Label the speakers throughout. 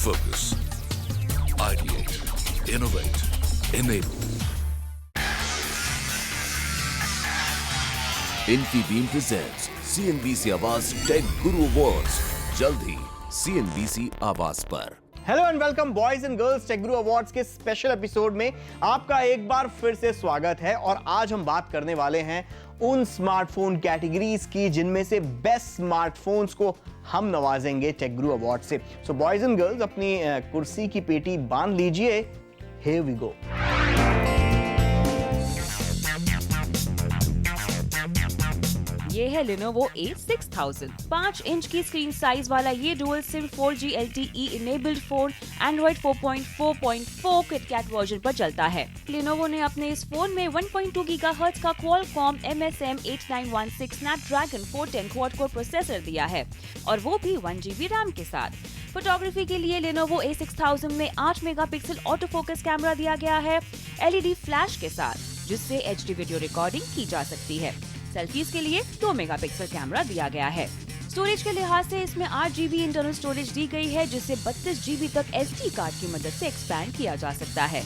Speaker 1: Focus. Ideate. Innovate. Enable. Infibeam presents CNBC Awaaz tech guru awards, जल्द ही CNBC Awaaz पर।
Speaker 2: Hello and welcome boys and girls, tech guru awards के special episode में आपका एक बार फिर से स्वागत है। और आज हम बात करने वाले हैं उन स्मार्टफोन कैटेगरीज की जिनमें से बेस्ट स्मार्टफोन्स को हम नवाजेंगे टेक गुरु अवार्ड से। सो बॉयज एंड गर्ल्स, अपनी कुर्सी की पेटी बांध लीजिए। Here we go.
Speaker 3: ये है Lenovo A6000। 5 इंच की स्क्रीन साइज वाला ये dual SIM 4G LTE enabled phone Android 4.4.4 KitKat version पर चलता है। Lenovo ने अपने इस फोन में 1.2 GHz का Qualcomm MSM 8916 Snapdragon 410 quad core processor दिया है और वो भी 1GB रैम के साथ। फोटोग्राफी के लिए Lenovo A6000 में 8 मेगापिक्सल ऑटो फोकस कैमरा दिया गया है LED फ्लैश के साथ, जिससे HD वीडियो रिकॉर्डिंग की जा सकती है। सेल्फीज के लिए 2 मेगापिक्सल कैमरा दिया गया है। स्टोरेज के लिहाज से इसमें 8GB इंटरनल स्टोरेज दी गई है, जिसे 32GB तक SD कार्ड की मदद से एक्सपैंड किया जा सकता है।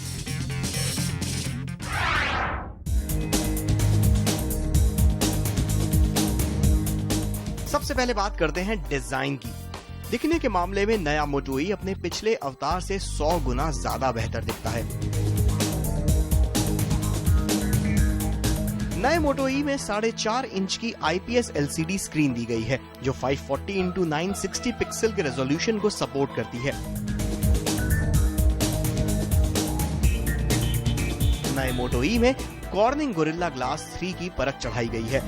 Speaker 2: सबसे पहले बात करते हैं डिजाइन की। दिखने के मामले में नया Moto E अपने पिछले अवतार से 100 गुना ज्यादा बेहतर दिखता है। नए Moto E में 4.5 इंच की IPS LCD स्क्रीन दी गई है, जो 540x960 पिक्सल के रेजोल्यूशन को सपोर्ट करती है। नए Moto E में Corning Gorilla Glass 3 की परत चढ़ाई गई है।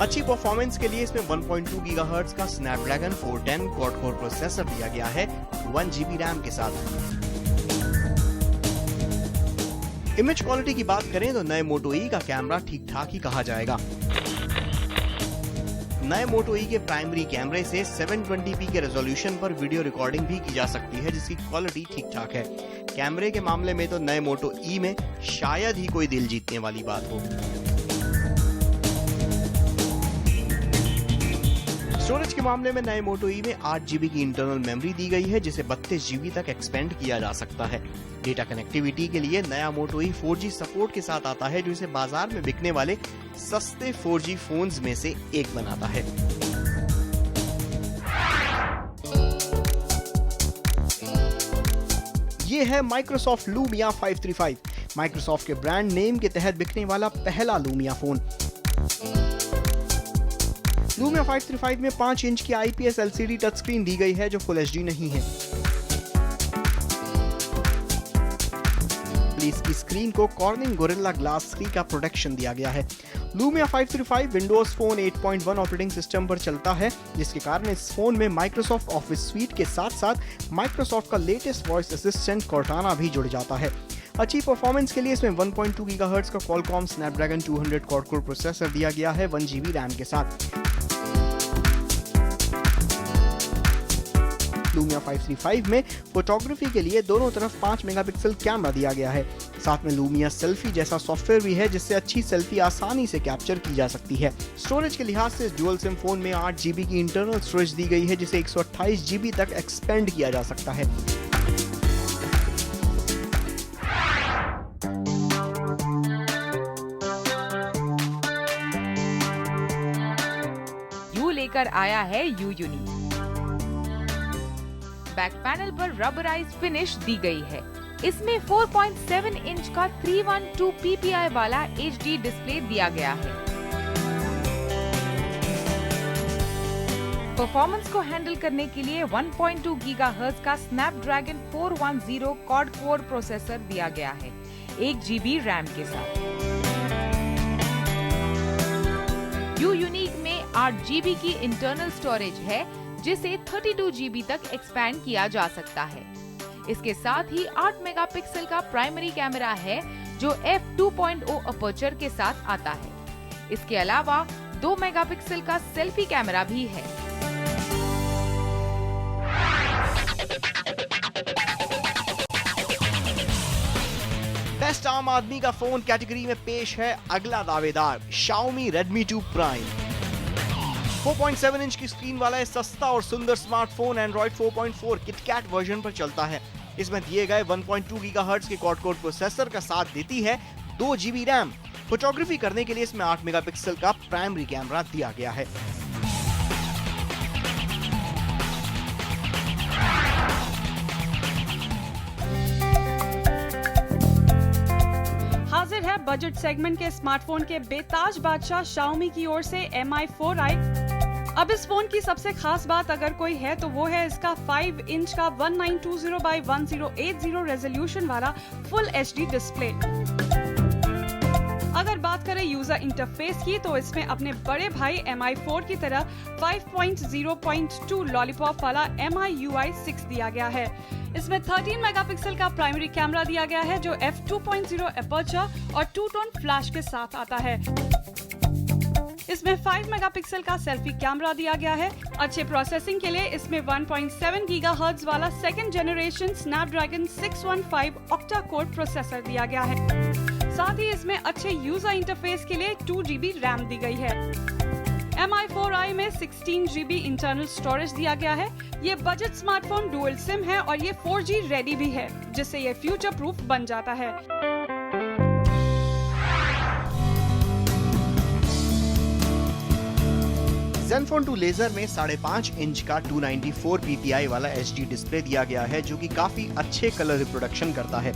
Speaker 2: अच्छी परफॉर्मेंस के लिए इसमें 1.2 GHz का Snapdragon 410 क्वाड कोर प्रोसेसर दिया गया है 1GB रैम के साथ। इमेज क्वालिटी की बात करें तो नए Moto E का कैमरा ठीक ठाक ही कहा जाएगा। नए Moto E के प्राइमरी कैमरे से 720p के रेजोल्यूशन पर वीडियो रिकॉर्डिंग भी की जा सकती है, जिसकी क्वालिटी ठीक ठाक है। कैमरे के मामले में तो नए Moto E में शायद ही कोई दिल जीतने वाली बात हो। स्टोरेज के मामले में नए Moto E में 8GB की इंटरनल मेमोरी दी गई है, जिसे 32GB तक एक्सपेंड किया जा सकता है। डेटा कनेक्टिविटी के लिए नया Moto E 4G सपोर्ट के साथ आता है, जो इसे बाजार में बिकने वाले सस्ते 4G फोन्स में से एक बनाता है। ये है Microsoft Lumia 535, Microsoft के ब्रांड नेम के तहत बिकने वाला पहला Lumia फोन। Lumia 535 में 5 इंच की IPS LCD टच स्क्रीन दी गई है, जो फुल HD नहीं है। इसकी स्क्रीन को Corning Gorilla Glass 3 का प्रोटेक्शन दिया गया है। Lumia 535 Windows Phone 8.1 operating system पर चलता है, जिसके कारण इस फोन में Microsoft Office Suite के साथ साथ Microsoft का लेटेस्ट वॉइस असिस्टेंट Cortana भी जुड़ जाता है। अच्छी परफॉर्मेंस के लिए इसमें 1.2 GHz का Qualcomm Snapdragon 200 quad core processor दिया गया है 1GB रैम के साथ। Lumia 535 में फोटोग्राफी के लिए दोनों तरफ 5 मेगापिक्सल कैमरा दिया गया है। साथ में Lumia सेल्फी जैसा सॉफ्टवेयर भी है, जिससे अच्छी सेल्फी आसानी से कैप्चर की जा सकती है। स्टोरेज के लिहाज से डुअल सिम फोन में 8GB की इंटरनल स्टोरेज दी गई है, जिसे 128GB तक एक्सपेंड किया जा सकता है।
Speaker 3: लेकर आया है U-Uni। बैक पैनल पर रबराइज फिनिश दी गई है। इसमें 4.7 इंच का 312 ppi वाला HD डिस्प्ले दिया गया है। परफॉर्मेंस को हैंडल करने के लिए 1.2 GHz का Snapdragon 410 क्वाड कोर प्रोसेसर दिया गया है 1GB रैम के साथ। U-Uni में 8GB की इंटरनल स्टोरेज है, जिसे 32GB तक एक्सपैंड किया जा सकता है। इसके साथ ही 8 मेगापिक्सल का प्राइमरी कैमरा है, जो f2.0 अपर्चर के साथ आता है। इसके अलावा 2 मेगापिक्सल का सेल्फी कैमरा भी है।
Speaker 2: बेस्ट आम आदमी का फोन कैटेगरी में पेश है अगला दावेदार Xiaomi Redmi 2 Prime। 4.7 इंच की स्क्रीन वाला सस्ता और सुंदर स्मार्टफोन एंड्रॉइड 4.4 किटकैट वर्जन पर चलता है। इसमें दिए गए 1.2 गीगाहर्ट्ज के क्वाड कोर प्रोसेसर का साथ देती है 2 GB रैम। फोटोग्राफी करने के लिए इसमें 8 मेगापिक्सल का प्राइमरी कैमरा दिया गया है।
Speaker 4: हाजिर है बजट सेगमेंट के स्मार्टफोन के बेताज बादशाह Xiaomi की ओर से Mi 4i। अब इस फोन की सबसे खास बात अगर कोई है तो वो है इसका 5 इंच का 1920x1080 रेजोल्यूशन वाला फुल HD डिस्प्ले। अगर बात करें यूजर इंटरफेस की तो इसमें अपने बड़े भाई Mi 4 की तरह 5.0.2 लॉलीपॉप वाला Mi UI 6 दिया गया है। इसमें 13 मेगापिक्सल का प्राइमरी कैमरा दिया गया है जो f2.0 एपर्चर और 2 टोन फ्लैश के साथ आता है। इसमें 5 मेगापिक्सल का सेल्फी कैमरा दिया गया है। अच्छे प्रोसेसिंग के लिए इसमें 1.7 गीगाहर्ट्ज वाला second generation Snapdragon 615 octa core processor दिया गया है। साथ ही इसमें अच्छे यूजर इंटरफेस के लिए 2 GB रैम दी गई है। Mi 4i में 16 GB इंटरनल स्टोरेज दिया गया है। ये बजट स्मार्टफोन डुअल सिम है और ये 4G रेडी भी है, जिससे ये फ्यूचर प्रूफ बन जाता है।
Speaker 2: Zenfone 2 लेजर में 5.5 इंच का 294 ppi वाला HD डिस्प्ले दिया गया है जो कि काफी अच्छे कलर रिप्रोडक्शन करता है।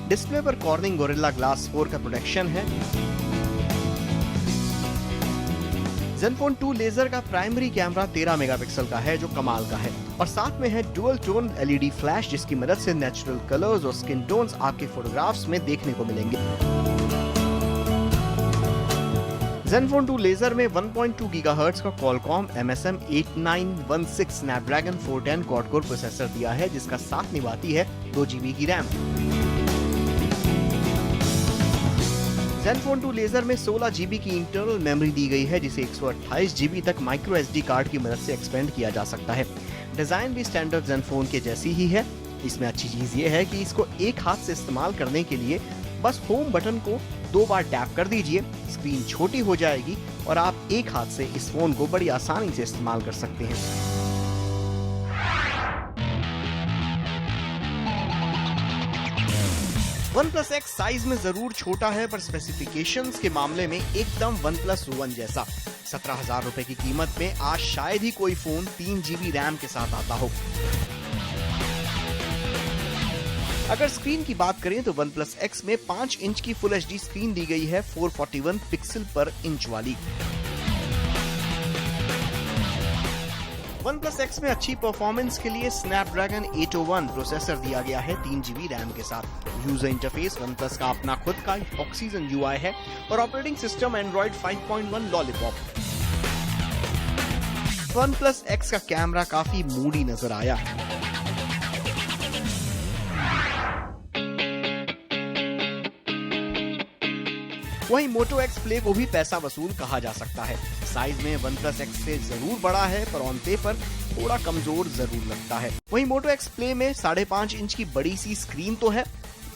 Speaker 2: डिस्प्ले पर कॉर्निंग गोरिल्ला ग्लास 4 का प्रोटेक्शन है। Zenfone 2 लेजर का प्राइमरी कैमरा 13 मेगापिक्सल का है जो कमाल का है और साथ में है डुअल टोन LED फ्लैश जिसकी मदद से नेचुरल कलर्स और स्किन टोन्स आपके फोटोग्राफ्स में देखने को मिलेंगे। Zenfone 2 लेजर में 1.2 गीगाहर्ट्ज का Qualcomm MSM 8916 Snapdragon 410 quad core processor दिया है जिसका साथ निभाती है 2 GB की रैम। Zenfone 2 लेजर में 16 GB की इंटरनल मेमोरी दी गई है जिसे 128 GB तक माइक्रो SD कार्ड की मदद से एक्सपेंड किया जा सकता है। डिजाइन भी स्टैंडर्ड Zenfone के जैसी ही है। इसमें अच्छी चीज ये है कि इसको एक हाथ से इस्तेमाल करने के लिए बस होम बटन को 2 बार टैप कर दीजिए, स्क्रीन छोटी हो जाएगी और आप एक हाथ से इस फोन को बड़ी आसानी से इस्तेमाल कर सकते हैं। OnePlus X साइज में जरूर छोटा है पर स्पेसिफिकेशंस के मामले में एकदम OnePlus One जैसा। 17,000 रुपए की कीमत में आज शायद ही कोई फोन 3 GB रैम के साथ आता हो। अगर स्क्रीन की बात करें तो OnePlus X में 5 इंच की फुल HD स्क्रीन दी गई है 441 पिक्सल पर इंच वाली। OnePlus X में अच्छी परफॉर्मेंस के लिए Snapdragon 801 प्रोसेसर दिया गया है 3 GB रैम के साथ। यूजर इंटरफेस OnePlus का अपना खुद का Oxygen UI है और operating system Android 5.1 lollipop. OnePlus X का कैमरा काफी मूडी नजर आया। वहीं Moto X Play को भी पैसा वसूल कहा जा सकता है। साइज में OnePlus X से जरूर बड़ा है पर ऑन पेपर थोड़ा कमजोर जरूर लगता है। वहीं Moto X Play में 5.5 इंच की बड़ी सी स्क्रीन तो है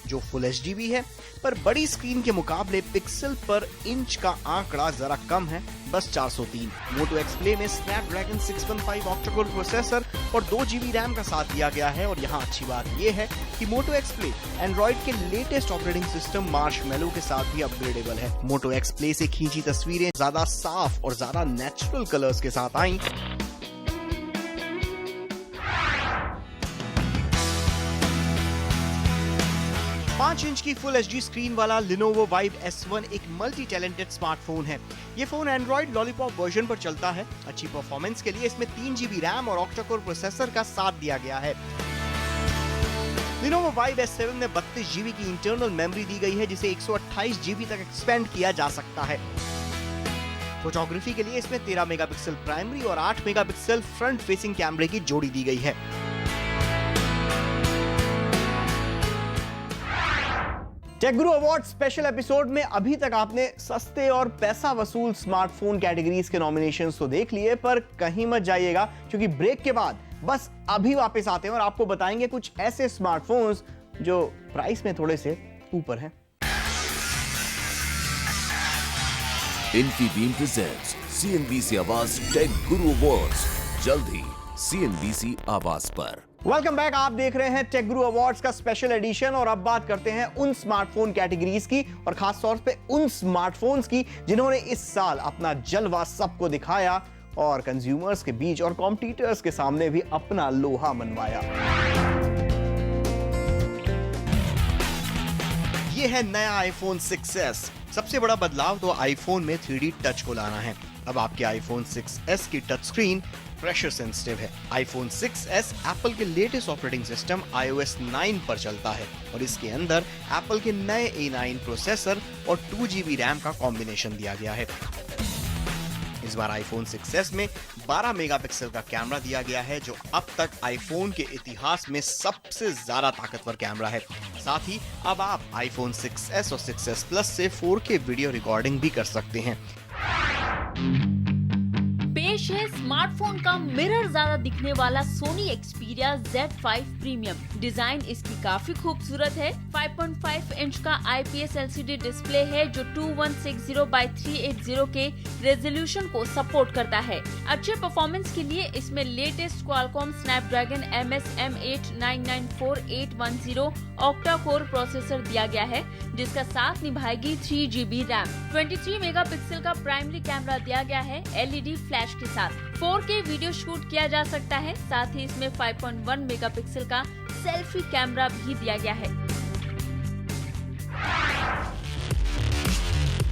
Speaker 2: जो फुल HD भी है पर बड़ी स्क्रीन के मुकाबले पिक्सल पर इंच का आंकड़ा जरा कम है, बस 403। Moto X Play में Snapdragon 615 ऑक्टा कोर प्रोसेसर और 2 GB रैम का साथ दिया गया है और यहाँ अच्छी बात ये है कि Moto X Play Android के लेटेस्ट ऑपरेटिंग सिस्टम Marshmallow के साथ भी अपग्रेडेबल है। Moto X Play से खींची तस्वीरें ज्यादा साफ और ज्यादा नेचुरल कलर्स के साथ आई। पाँच इंच की फुल HD स्क्रीन वाला Lenovo Vibe S1 एक मल्टी टैलेंटेड स्मार्टफोन है। ये फोन Android लॉलीपॉप वर्जन पर चलता है। अच्छी परफॉर्मेंस के लिए इसमें 3 GB रैम और ऑक्टा कोर प्रोसेसर का साथ दिया गया है। Lenovo Vibe S7 में 32 GB की इंटरनल मेमोरी दी गई है जिसे 128 GB तक एक्सपेंड किया जा सकता है। फोटोग्राफी के लिए इसमें 13 मेगापिक्सल प्राइमरी और 8 मेगापिक्सल फ्रंट फेसिंग कैमरे की जोड़ी दी गई है। टेक गुरु अवार्ड स्पेशल एपिसोड में अभी तक आपने सस्ते और पैसा वसूल स्मार्टफोन कैटेगरीज के नॉमिनेशंस तो देख लिए, पर कहीं मत जाइएगा क्योंकि ब्रेक के बाद बस अभी वापस आते हैं और आपको बताएंगे कुछ ऐसे स्मार्टफोन्स जो प्राइस में थोड़े से ऊपर हैं।
Speaker 1: Infibeam presents CNBC Awaaz tech guru awards, जल्द ही CNBC आवाज पर।
Speaker 2: Welcome back. आप देख रहे हैं टेक गुरु अवार्ड्स का स्पेशल एडिशन और अब बात करते हैं उन स्मार्टफोन कैटेगरीज की और खास तौर पे उन स्मार्टफोन्स की जिन्होंने इस साल अपना जलवा सबको दिखाया और कंज्यूमर्स के बीच और कॉम्पिटिटर्स के सामने भी अपना लोहा मनवाया। ये है नया आईफोन 6s। सबसे बड़ा बदलाव तो आईफोन में 3D टच को लाना है। अब आपके आईफोन 6s की टच स्क्रीन प्रेशर सेंसिटिव है। आईफोन 6s एप्पल के लेटेस्ट ऑपरेटिंग सिस्टम iOS 9 पर चलता है और इसके अंदर एप्पल के नए A9 प्रोसेसर और 2GB रैम का कॉम्बिनेशन दिया गया है। इस बार आईफोन 6s में 12 मेगापिक्सल का कैमरा दिया गया है, जो अब तक आईफोन के इतिहास में सबसे ज्यादा ताकतवर कैमरा है। साथ ही अब आप आईफोन 6s और 6s Plus से 4K वीडियो रिकॉर्डिंग भी कर सकते हैं।
Speaker 5: पेश है स्मार्टफोन का मिरर ज्यादा दिखने वाला Soni Xperia Z5 premium. Design इसकी काफी खूबसूरत है। 5.5 इंच का IPS LCD डिस्प्ले है जो 2160x380 के रेजोल्यूशन को सपोर्ट करता है। अच्छे परफॉर्मेंस के लिए इसमें latest Qualcomm Snapdragon MS M8 994-810 octa core processor दिया गया है, जिसका साथ निभाएगी 3GB रैम। 23 मेगापिक्सल का प्राइमरी कैमरा दिया गया है LED फ्लैश के साथ। 4K वीडियो शूट किया जा सकता है। साथ ही इसमें 5.1 मेगापिक्सल का सेल्फी कैमरा भी दिया गया है।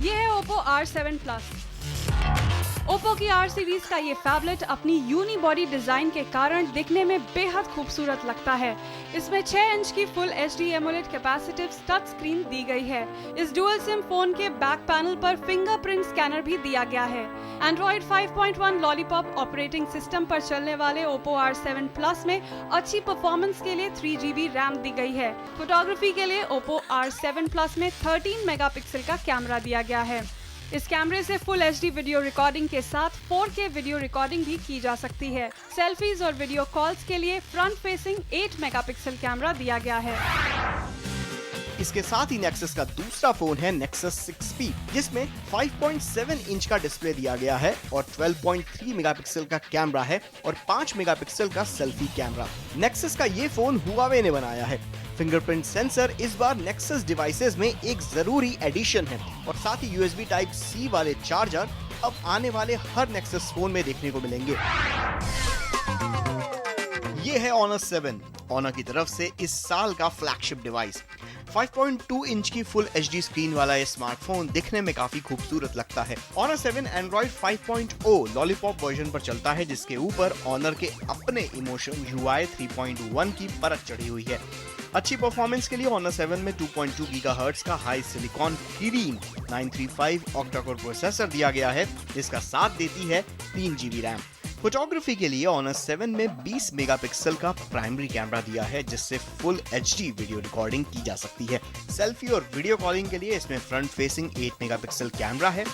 Speaker 4: ये है Oppo R7 Plus। ओप्पो की R सीरीज का ये फैबलेट अपनी यूनी बॉडी डिजाइन के कारण दिखने में बेहद खूबसूरत लगता है। इसमें 6 इंच की full HD AMOLED capacitive touch screen दी गई है। इस डुअल सिम फोन के बैक पैनल पर फिंगरप्रिंट स्कैनर भी दिया गया है। एंड्रॉइड 5.1 लॉलीपॉप ऑपरेटिंग सिस्टम पर चलने वाले Oppo R7 Plus में अच्छी परफॉर्मेंस के लिए 3GB रैम दी गई है। फोटोग्राफी के लिए Oppo R7 Plus में 13 मेगापिक्सल का कैमरा दिया गया है। इस कैमरे से फुल HD वीडियो रिकॉर्डिंग के साथ 4K वीडियो रिकॉर्डिंग भी की जा सकती है। सेल्फीज और वीडियो कॉल्स के लिए फ्रंट फेसिंग 8 मेगापिक्सल कैमरा दिया गया है।
Speaker 2: इसके साथ ही Nexus का दूसरा फोन है Nexus 6P, जिसमें 5.7 इंच का डिस्प्ले दिया गया है और 12.3 मेगापिक्सल का कैमरा है और 5 मेगापिक्सल का सेल्फी कैमरा। Nexus का ये फोन Huawei ने बनाया है। फिंगरप्रिंट सेंसर इस बार Nexus डिवाइसेस में एक जरूरी एडिशन है और साथ ही USB Type-C वाले चार्जर अब आने वाले हर Nexus फोन में देखने को मिलेंगे। ये है Honor 7, Honor की तरफ से इस साल का फ्लैगशिप डिवाइस। 5.2 इंच की फुल HD स्क्रीन वाला ये स्मार्टफोन दिखने में काफी खूबसूरत लगता है। Honor 7 Android 5.0 लॉलीपॉप वर्जन पर चलता है, जिसके ऊपर Honor के अपने इमोशन UI 3.1 की परत चढ़ी हुई है। अच्छी परफॉर्मेंस के लिए Honor 7 में 2.2 गीगाहर्ट्ज का high silicon Kirin 935 octa core processor दिया गया है, जिसका साथ देती है 3GB रैम। फोटोग्राफी के लिए Honor 7 में 20 मेगापिक्सल का प्राइमरी कैमरा दिया है, जिससे फुल HD वीडियो रिकॉर्डिंग की जा सकती है। सेल्फी और वीडियो कॉलिंग के लिए इसमें फ्रंट फेसिंग 8 मेगापिक्सल कैमरा है।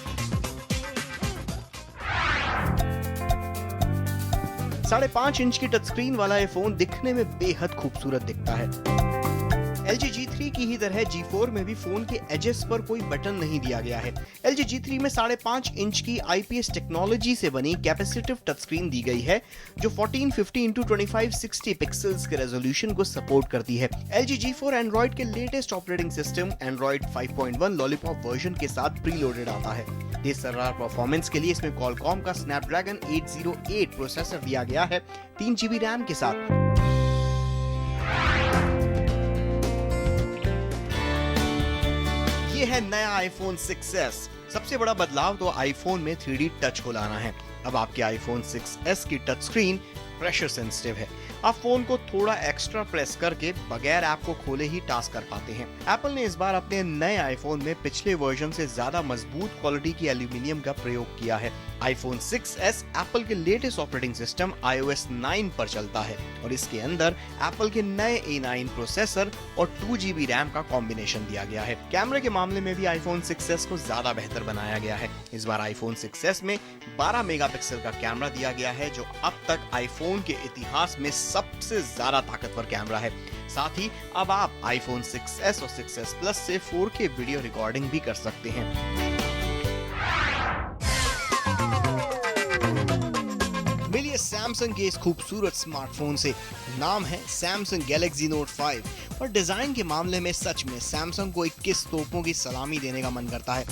Speaker 2: 5.5 इंच की टच स्क्रीन वाला ये फोन दिखने में बेहद खूबसूरत दिखता है। LG G3 की ही तरह G4 में भी फोन के एजेस पर कोई बटन नहीं दिया गया है। LG G3 में 5.5 इंच की IPS टेक्नोलॉजी से बनी कैपेसिटिव टच स्क्रीन दी गई है, जो 1450x2560 पिक्सेल्स के रेजोल्यूशन को सपोर्ट करती है। LG G4 एंड्रॉइड के latest operating system Android 5.1 lollipop version के साथ प्रीलोडेड आता है। तेज-तर्रार परफॉर्मेंस के लिए इसमें Qualcomm का Snapdragon 808 प्रोसेसर दिया गया है, 3GB रैम के साथ। ये है नया आईफोन 6s। सबसे बड़ा बदलाव तो आईफोन में 3D टच को लाना है। अब आपके आईफोन 6s की टच स्क्रीन प्रेशर सेंसिटिव है। आप फोन को थोड़ा एक्स्ट्रा प्रेस करके बगैर ऐप को खोले ही टास्क कर पाते हैं। एप्पल ने इस बार अपने नए आईफोन में पिछले वर्जन से ज्यादा मजबूत क्वालिटी की एल्यूमिनियम का प्रयोग किया है। आईफोन 6s एप्पल के लेटेस्ट ऑपरेटिंग सिस्टम iOS 9 पर चलता है और इसके अंदर एप्पल के नए A9 प्रोसेसर और 2GB रैम का कॉम्बिनेशन दिया गया है। कैमरे के मामले में भी आईफोन 6s को ज्यादा बेहतर बनाया गया है। इस बार आईफोन 6s में 12 मेगापिक्सल का कैमरा दिया गया है, जो अब तक आईफोन के इतिहास में सबसे ज्यादा ताकतवर कैमरा है। साथ ही अब आप आईफोन 6s और 6s Plus से 4K वीडियो रिकॉर्डिंग भी कर सकते हैं। सैमसंग के इस खूबसूरत स्मार्टफोन से। नाम है सैमसंग गैलेक्सी नोट 5 और डिजाइन के मामले में सच में सैमसंग को 21 तोपों की सलामी देने का मन करता है।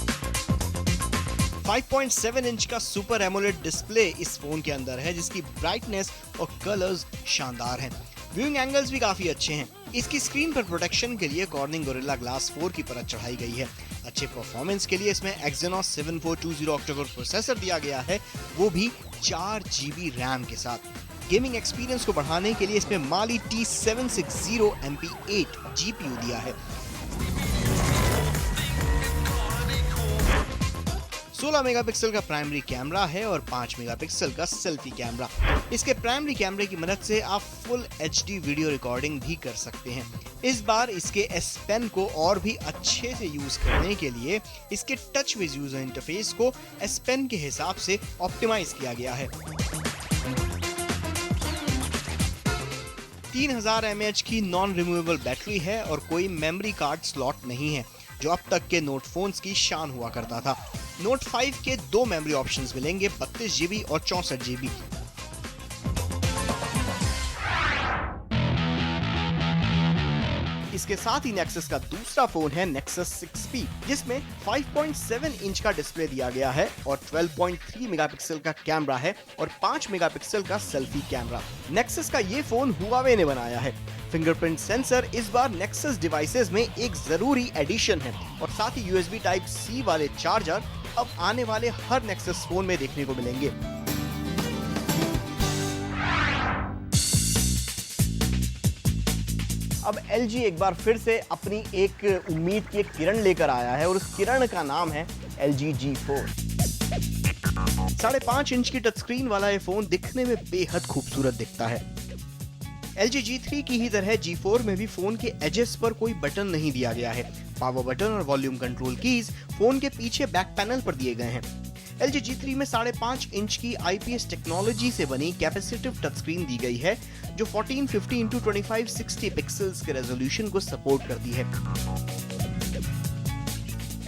Speaker 2: 5.7 इंच का सुपर एमोलेड डिस्प्ले इस फोन के अंदर है, जिसकी ब्राइटनेस और कलर्स शानदार हैं। व्यूइंग एंगल्स भी काफी अच्छे हैं। इसकी स्क्रीन पर प्रोटेक्शन के लिए कॉर्निंग गोरिल्ला ग्लास 4 की परत चढ़ाई गई है। अच्छे परफॉर्मेंस के लिए इसमें Exynos 7420 ऑक्टा-कोर प्रोसेसर दिया गया है, वो भी 4 GB रैम के साथ। गेमिंग एक्सपीरियंस को बढ़ाने के लिए इसमें Mali T760 MP8 GPU दिया है। 16 मेगापिक्सल का प्राइमरी कैमरा है और 5 मेगापिक्सल का सेल्फी कैमरा। इसके प्राइमरी कैमरे की मदद से आप फुल HD वीडियो रिकॉर्डिंग भी कर सकते हैं। इस बार इसके S Pen को और भी अच्छे से यूज करने के लिए इसके टच विज यूजर इंटरफेस को S Pen के हिसाब से ऑप्टिमाइज किया गया है। 3000 mAh की नॉन रिमूवेबल बैटरी है और कोई मेमोरी कार्ड स्लॉट नहीं है, जो अब तक के नोट फोन्स की शान हुआ करता था। नोट 5 के 2 मेमोरी ऑप्शंस मिलेंगे, 32 GB और 64 GB। इसके साथ ही नेक्सस का दूसरा फोन है Nexus 6P, जिसमें 5.7 इंच का डिस्प्ले दिया गया है और 12.3 मेगापिक्सल का कैमरा है और 5 मेगापिक्सल का सेल्फी कैमरा। नेक्सस का ये फोन हुआवे ने बनाया है। फिंगरप्रिंट सेंसर इस बार नेक्सस डिवाइसेस में एक जरूरी एडिशन है और साथ ही USB Type-C वाले चार्जर अब आने वाले हर नेक्सस फोन में देखने को मिलेंगे। अब LG एक बार फिर से अपनी एक उम्मीद की एक किरण लेकर आया है और उस किरण का नाम है LG G4। 5.5 इंच की टच स्क्रीन वाला ये फोन दिखने में बेहद खूबसूरत दिखता है। LG G3 की ही तरह G4 में भी फोन के एजेस पर कोई बटन नहीं दिया गया है। पावर बटन और वॉल्यूम कंट्रोल कीज फोन के पीछे बैक पैनल पर दिए गए हैं। LG G3 में 5.5 इंच की IPS टेक्नोलॉजी से बनी कैपेसिटिव टच स्क्रीन दी गई है, जो 1450 x 2560 पिक्सेल्स के रेजोल्यूशन को सपोर्ट करती है।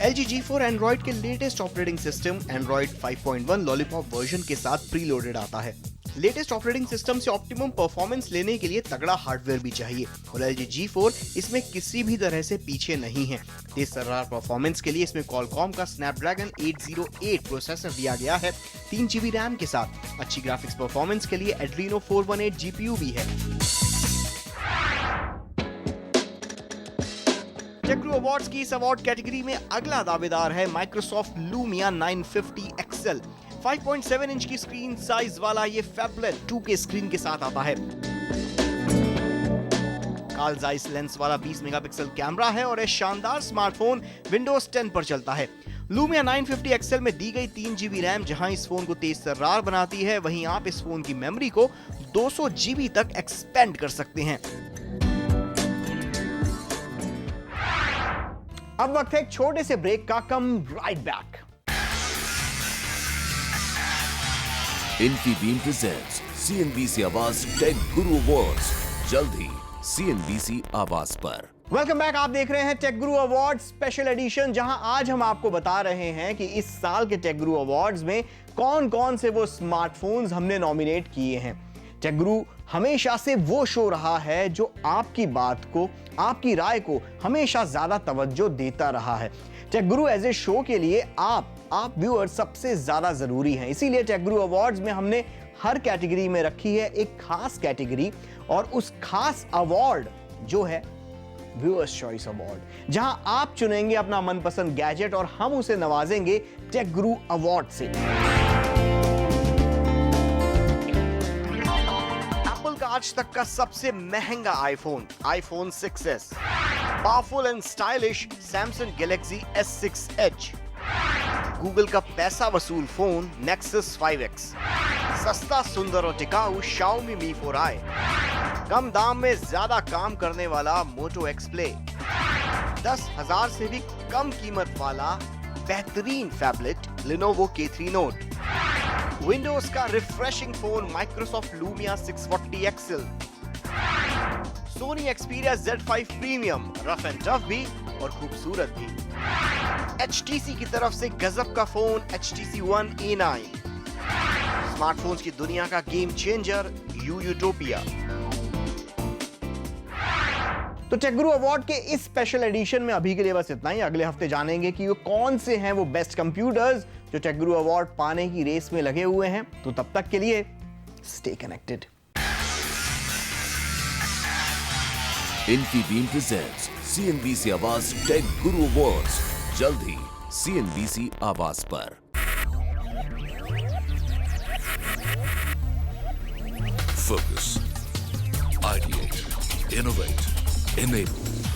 Speaker 2: LG G4 एंड्रॉइड के latest operating system Android 5.1 lollipop version के साथ प्रीलोडेड आता है। लेटेस्ट ऑपरेटिंग सिस्टम से ऑप्टिमम परफॉर्मेंस लेने के लिए तगड़ा हार्डवेयर भी चाहिए और LG G4 इसमें किसी भी तरह से पीछे नहीं है। तेज तर्रार परफॉर्मेंस के लिए इसमें Qualcomm का Snapdragon 808 प्रोसेसर दिया गया है, 3 GB रैम के साथ। अच्छी ग्राफिक्स परफॉर्मेंस के लिए Adreno 418 GPU भी है। टेकग्रू अवार्ड्स की इस अवार्ड कैटेगरी में अगला दावेदार है Microsoft Lumia 950 XL। 5.7 इंच की स्क्रीन साइज वाला ये फैबलेट 2K स्क्रीन के साथ आता है। कार्ल जाइस लेंस वाला 20 मेगापिक्सल कैमरा है और ये शानदार स्मार्टफोन Windows 10 पर चलता है। Lumia 950 XL में दी गई 3 GB रैम जहां इस फोन को तेज तर्रार बनाती है, वहीं आप इस फोन की मेमोरी को 200 GB तक एक्सपेंड कर सकते हैं। अब वक्त है एक छोटे से ब्रेक का, कम right back.
Speaker 1: इनफीबीम presents CNBC Awaaz tech guru awards, जल्द ही CNBC आवाज पर।
Speaker 2: वेलकम बैक, आप देख रहे हैं टेक गुरु अवार्ड स्पेशल एडिशन, जहां आज हम आपको बता रहे हैं कि इस साल के टेक गुरु अवार्ड्स में कौन कौन से वो स्मार्टफोन्स हमने नॉमिनेट किए हैं। टेक गुरु हमेशा से वो शो रहा है जो आपकी बात को, आपकी राय को हमेशा ज्यादा तवज्जो देता रहा है। Take Guru as a show के लिए आप व्यूअर सबसे ज्यादा जरूरी हैं। इसीलिए टेक गुरु अवार्ड्स में हमने हर कैटेगरी में रखी है एक खास कैटेगरी, और उस खास अवार्ड जो है व्यूअर्स चॉइस अवार्ड, जहां आप चुनेंगे अपना मनपसंद गैजेट और हम उसे नवाजेंगे टेक गुरु अवार्ड से। एप्पल का आज तक का सबसे महंगा iPhone 6s, powerful and stylish Samsung Galaxy S6 Edge, Google का पैसा वसूल फोन Nexus 5X, सस्ता सुंदर और टिकाऊ Xiaomi Mi 4i, कम दाम में ज्यादा काम करने वाला Moto X Play, 10,000 से भी कम कीमत वाला बेहतरीन phablet Lenovo K3 Note, Windows का refreshing phone Microsoft Lumia 640 XL, Sony Xperia Z5 Premium, rough and tough भी और खूबसूरत भी, HTC की तरफ से गजब का phone HTC One A9, smartphones की दुनिया का गेम चेंजर यूटोपिया। तो टेक गुरु अवार्ड के इस स्पेशल एडिशन में अभी के लिए बस इतना ही। अगले हफ्ते जानेंगे कि वो कौन से हैं वो बेस्ट कंप्यूटर्स जो टेक गुरु अवार्ड पाने की रेस में लगे हुए हैं। तो तब तक के लिए stay connected.
Speaker 1: Infibeam presents CNBC Awaaz tech guru awards जल्द ही CNBC आवाज पर।
Speaker 6: Focus, ideate, innovate, enable.